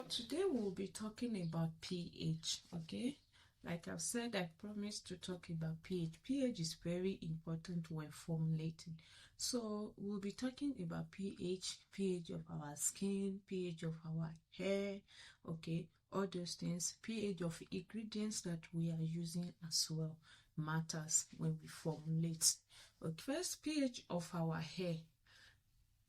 Today we'll be talking about pH, okay? Like I've said, I promised to talk about pH. pH is very important when formulating. So we'll be talking about pH, pH of our skin, pH of our hair, okay? All those things, pH of ingredients that we are using as well matters when we formulate. Okay, first, pH of our hair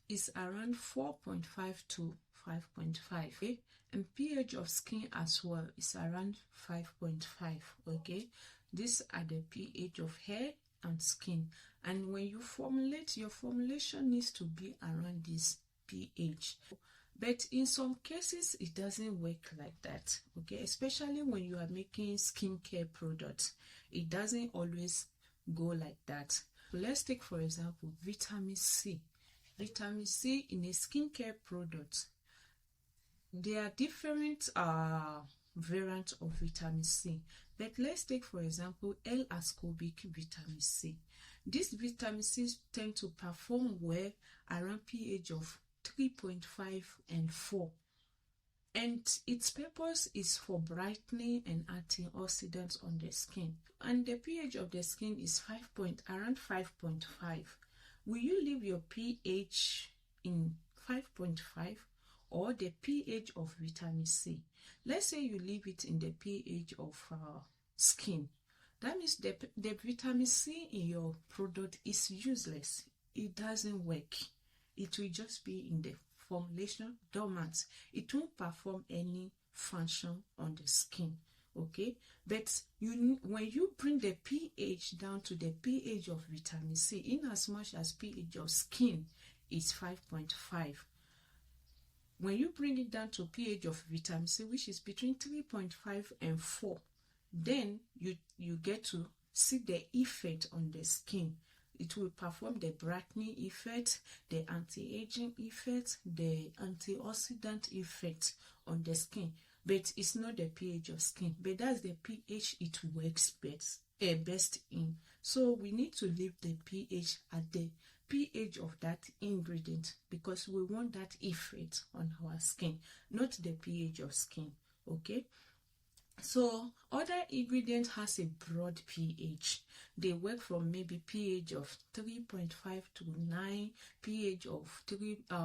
is around 4.5 to 5.5, okay? And pH of skin as well is around 5.5, okay? These are the pH of hair and skin. And when you formulate, your formulation needs to be around this pH. But in some cases, it doesn't work like that, okay? Especially when you are making skincare products. It doesn't always go like that. So let's take, for example, vitamin C. Vitamin C in a skincare product. There are different variants of vitamin C. But let's take, for example, L-ascorbic vitamin C. These vitamin C tend to perform well around pH of 3.5 and 4. And its purpose is for brightening and antioxidants on the skin. And the pH of the skin is around 5.5. Will you leave your pH in 5.5 or the pH of vitamin C? Let's say you leave it in the pH of skin. That means the vitamin C in your product is useless. It doesn't work. It will just be in the formulation dormant. It won't perform any function on the skin. Okay, but when you bring the pH down to the pH of vitamin C, in as much as pH of skin is 5.5, when you bring it down to pH of vitamin C, which is between 3.5 and 4, then you get to see the effect on the skin. It will perform the brightening effect, the anti-aging effect, the antioxidant effect on the skin. But it's not the pH of skin, but that's the pH it works best in. So we need to leave the pH at the pH of that ingredient because we want that effect on our skin, not the pH of skin, okay? So other ingredients has a broad pH. They work from maybe pH of 3.5 to 9, pH of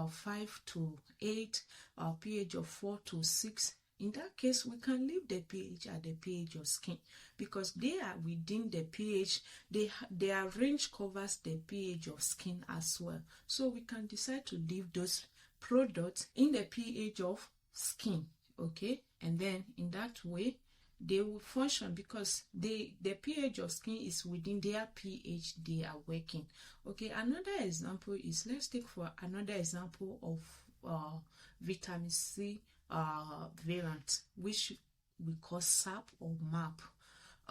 5 to 8, or pH of 4 to 6. In that case, we can leave the pH at the pH of skin because they are within the pH. Their range covers the pH of skin as well. So we can decide to leave those products in the pH of skin, okay? And then in that way, they will function because the pH of skin is within their pH they are working. Okay, another example is, let's take for another example of vitamin C variant, which we call SAP or MAP.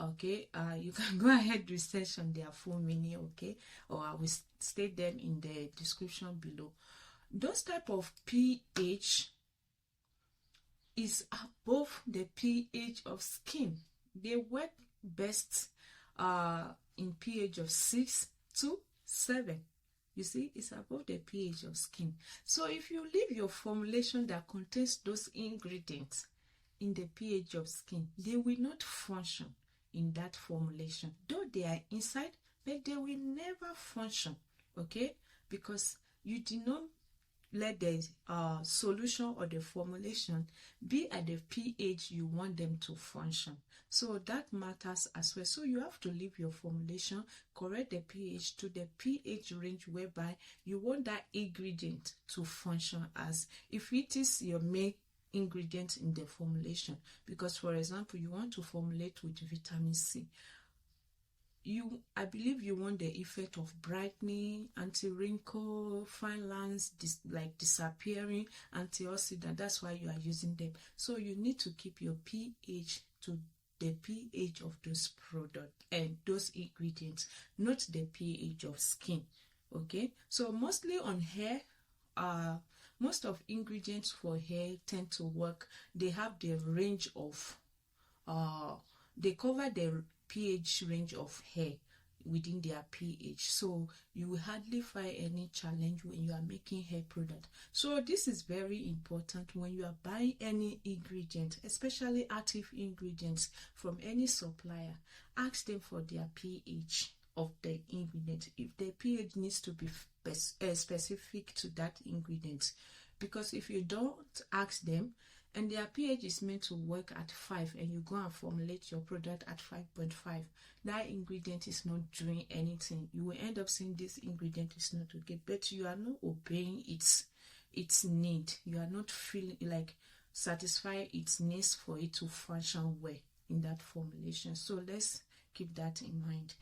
Okay, you can go ahead research on their full meaning, okay, or I will state them in the description below. Those type of pH is above the pH of skin. They work best in pH of 6 to 7. You see, it's above the pH of skin. So if you leave your formulation that contains those ingredients in the pH of skin, they will not function in that formulation. Though they are inside, but they will never function, okay? Because you did not let the solution or the formulation be at the pH you want them to function. So that matters as well. So you have to leave your formulation, correct the pH to the pH range whereby you want that ingredient to function as, if it is your main ingredient in the formulation. Because, for example, you want to formulate with vitamin C. I believe you want the effect of brightening, anti-wrinkle, fine lines, like disappearing, antioxidant. That's why you are using them. So you need to keep your pH to the pH of those products and those ingredients, not the pH of skin. Okay, so mostly on hair, most of ingredients for hair tend to work. They have the range of they cover the pH range of hair. within their pH, so you will hardly find any challenge when you are making hair product. So this is very important when you are buying any ingredient, especially active ingredients from any supplier. Ask them for their pH of the ingredient, if the pH needs to be specific to that ingredient, because if you don't ask them and their pH is meant to work at 5 and you go and formulate your product at 5.5, that ingredient is not doing anything. You will end up saying this ingredient is not okay, but you are not obeying its need. You are not feeling like satisfy its needs for it to function well in that formulation. So let's keep that in mind.